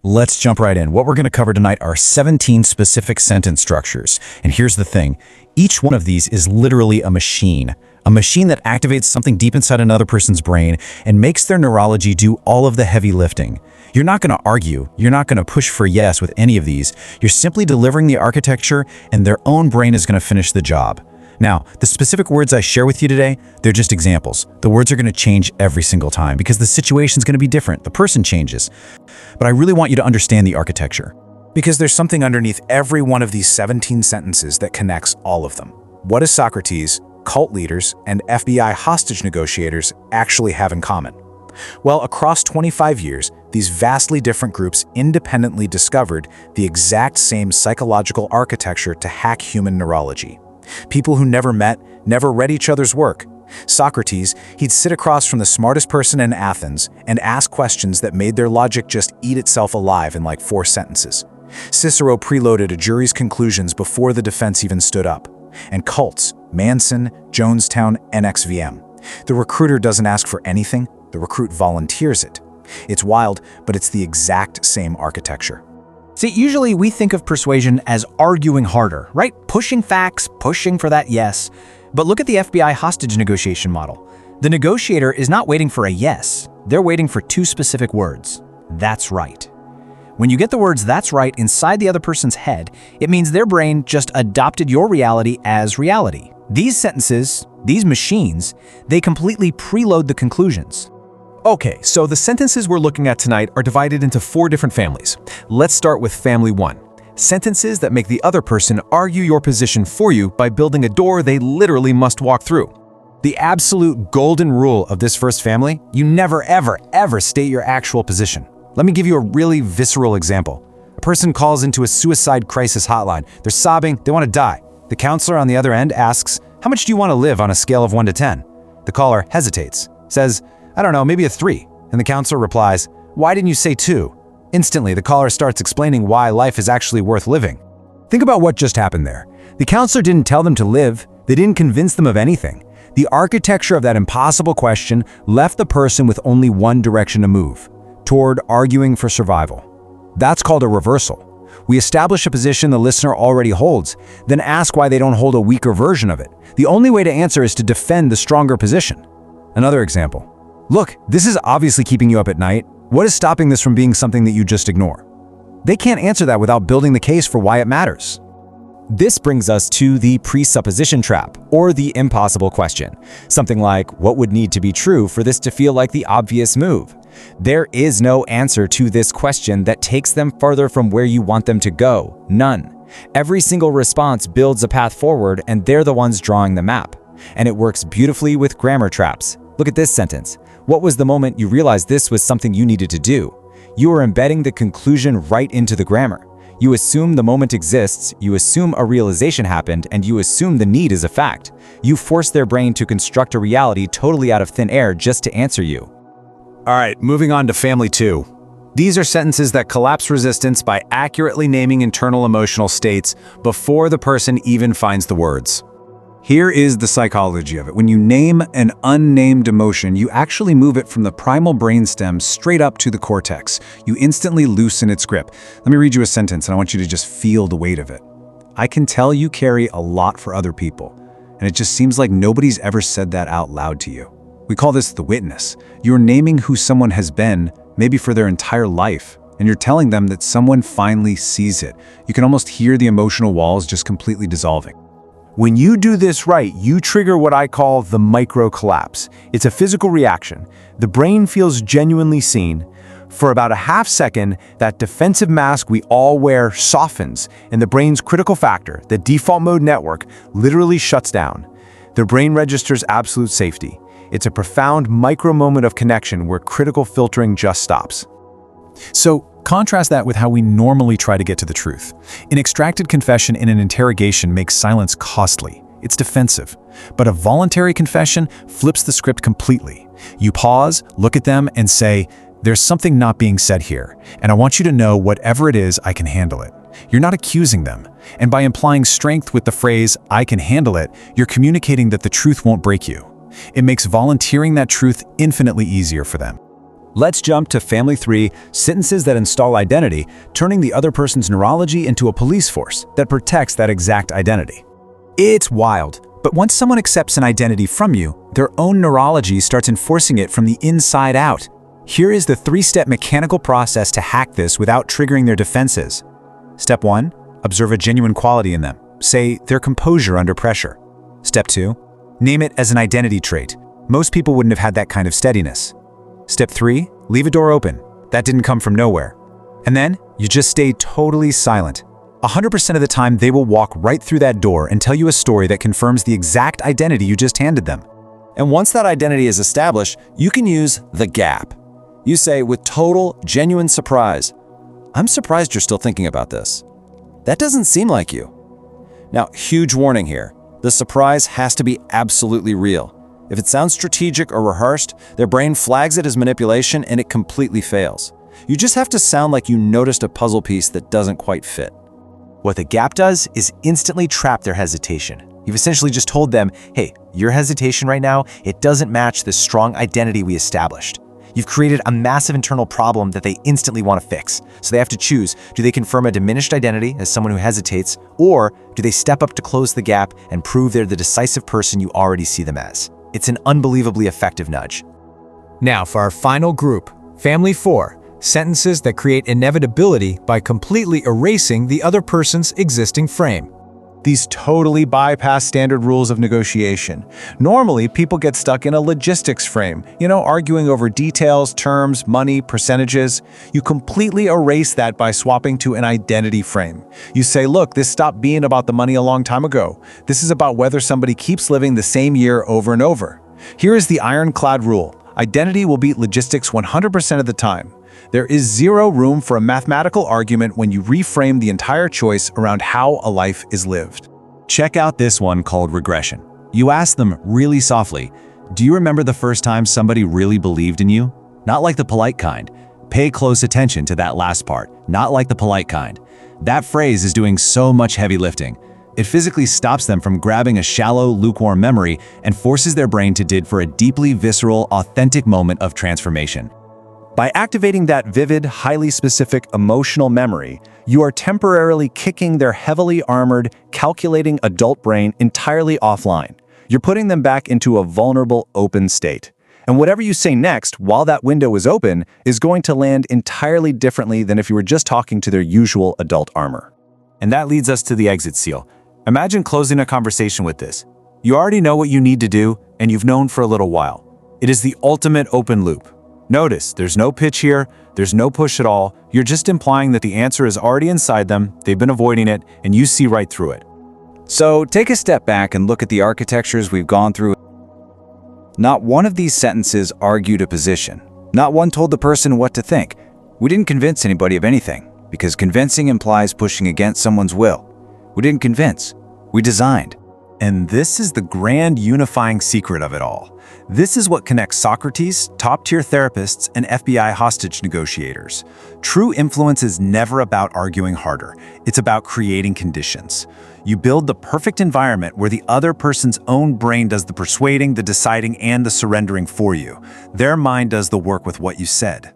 Let's jump right in. What we're going to cover tonight are 17 specific sentence structures. And here's the thing. Each one of these is literally a machine that activates something deep inside another person's brain and makes their neurology do all of the heavy lifting. You're not going to argue. You're not going to push for yes with any of these. You're simply delivering the architecture, and their own brain is going to finish the job. Now, the specific words I share with you today, they're just examples. The words are going to change every single time because the situation's going to be different. The person changes. But I really want you to understand the architecture, because there's something underneath every one of these 17 sentences that connects all of them. What does Socrates, cult leaders, and FBI hostage negotiators actually have in common? Well, across 25 years, these vastly different groups independently discovered the exact same psychological architecture to hack human neurology. People who never met, never read each other's work. Socrates, he'd sit across from the smartest person in Athens and ask questions that made their logic just eat itself alive in like 4 sentences. Cicero preloaded a jury's conclusions before the defense even stood up. And cults, Manson, Jonestown, NXVM. The recruiter doesn't ask for anything, the recruit volunteers it. It's wild, but it's the exact same architecture. See, usually we think of persuasion as arguing harder, right? Pushing facts, pushing for that yes. But look at the FBI hostage negotiation model. The negotiator is not waiting for a yes. They're waiting for 2 specific words. That's right. When you get the words "that's right" inside the other person's head, it means their brain just adopted your reality as reality. These sentences, these machines, they completely preload the conclusions. Okay, so the sentences we're looking at tonight are divided into 4 different families. Let's start with family 1. Sentences that make the other person argue your position for you by building a door they literally must walk through. The absolute golden rule of this first family: you never ever state your actual position. Let me give you a really visceral example. A person calls into a suicide crisis hotline. They're sobbing, they want to die. The counselor on the other end asks, "How much do you want to live on a scale of 1 to 10? The caller hesitates, says, "I don't know, maybe a 3. And the counselor replies, "Why didn't you say 2? Instantly, the caller starts explaining why life is actually worth living. Think about what just happened there. The counselor didn't tell them to live. They didn't convince them of anything. The architecture of that impossible question left the person with only one direction to move, toward arguing for survival. That's called a reversal. We establish a position the listener already holds, then ask why they don't hold a weaker version of it. The only way to answer is to defend the stronger position. Another example. Look, this is obviously keeping you up at night. What is stopping this from being something that you just ignore? They can't answer that without building the case for why it matters. This brings us to the presupposition trap, or the impossible question. Something like, what would need to be true for this to feel like the obvious move? There is no answer to this question that takes them further from where you want them to go. None. Every single response builds a path forward, and they're the ones drawing the map. And it works beautifully with grammar traps. Look at this sentence. What was the moment you realized this was something you needed to do? You are embedding the conclusion right into the grammar. You assume the moment exists, you assume a realization happened, and you assume the need is a fact. You force their brain to construct a reality totally out of thin air just to answer you. All right, moving on to family 2. These are sentences that collapse resistance by accurately naming internal emotional states before the person even finds the words. Here is the psychology of it. When you name an unnamed emotion, you actually move it from the primal brainstem straight up to the cortex. You instantly loosen its grip. Let me read you a sentence, and I want you to just feel the weight of it. I can tell you carry a lot for other people, and it just seems like nobody's ever said that out loud to you. We call this the witness. You're naming who someone has been, maybe for their entire life, and you're telling them that someone finally sees it. You can almost hear the emotional walls just completely dissolving. When you do this right, you trigger what I call the micro-collapse. It's a physical reaction. The brain feels genuinely seen. For about a half second, that defensive mask we all wear softens, and the brain's critical factor, the default mode network, literally shuts down. The brain registers absolute safety. It's a profound micro-moment of connection where critical filtering just stops. So, contrast that with how we normally try to get to the truth. An extracted confession in an interrogation makes silence costly. It's defensive. But a voluntary confession flips the script completely. You pause, look at them, and say, "There's something not being said here, and I want you to know whatever it is, I can handle it." You're not accusing them. And by implying strength with the phrase, "I can handle it," you're communicating that the truth won't break you. It makes volunteering that truth infinitely easier for them. Let's jump to family 3, sentences that install identity, turning the other person's neurology into a police force that protects that exact identity. It's wild, but once someone accepts an identity from you, their own neurology starts enforcing it from the inside out. Here is the 3-step mechanical process to hack this without triggering their defenses. Step 1, observe a genuine quality in them, say their composure under pressure. Step 2, name it as an identity trait. Most people wouldn't have had that kind of steadiness. Step 3, leave a door open. That didn't come from nowhere. And then, you just stay totally silent. 100% of the time, they will walk right through that door and tell you a story that confirms the exact identity you just handed them. And once that identity is established, you can use the gap. You say with total, genuine surprise, "I'm surprised you're still thinking about this. That doesn't seem like you." Now, huge warning here. The surprise has to be absolutely real. If it sounds strategic or rehearsed, their brain flags it as manipulation and it completely fails. You just have to sound like you noticed a puzzle piece that doesn't quite fit. What the gap does is instantly trap their hesitation. You've essentially just told them, hey, your hesitation right now, it doesn't match the strong identity we established. You've created a massive internal problem that they instantly want to fix. So they have to choose, do they confirm a diminished identity as someone who hesitates, or do they step up to close the gap and prove they're the decisive person you already see them as? It's an unbelievably effective nudge. Now for our final group, family 4, sentences that create inevitability by completely erasing the other person's existing frame. These totally bypass standard rules of negotiation. Normally, people get stuck in a logistics frame, arguing over details, terms, money, percentages. You completely erase that by swapping to an identity frame. You say, look, this stopped being about the money a long time ago. This is about whether somebody keeps living the same year over and over. Here is the ironclad rule. Identity will beat logistics 100% of the time. There is zero room for a mathematical argument when you reframe the entire choice around how a life is lived. Check out this one called regression. You ask them really softly, do you remember the first time somebody really believed in you? Not like the polite kind. Pay close attention to that last part, not like the polite kind. That phrase is doing so much heavy lifting. It physically stops them from grabbing a shallow, lukewarm memory and forces their brain to dig for a deeply visceral, authentic moment of transformation. By activating that vivid, highly specific emotional memory, you are temporarily kicking their heavily armored, calculating adult brain entirely offline. You're putting them back into a vulnerable, open state. And whatever you say next, while that window is open, is going to land entirely differently than if you were just talking to their usual adult armor. And that leads us to the exit seal. Imagine closing a conversation with this. You already know what you need to do, and you've known for a little while. It is the ultimate open loop. Notice, there's no pitch here, there's no push at all. You're just implying that the answer is already inside them, they've been avoiding it, and you see right through it. So take a step back and look at the architectures we've gone through. Not one of these sentences argued a position. Not one told the person what to think. We didn't convince anybody of anything, because convincing implies pushing against someone's will. We didn't convince, we designed. And this is the grand unifying secret of it all. This is what connects Socrates, top-tier therapists, and FBI hostage negotiators. True influence is never about arguing harder. It's about creating conditions. You build the perfect environment where the other person's own brain does the persuading, the deciding, and the surrendering for you. Their mind does the work with what you said.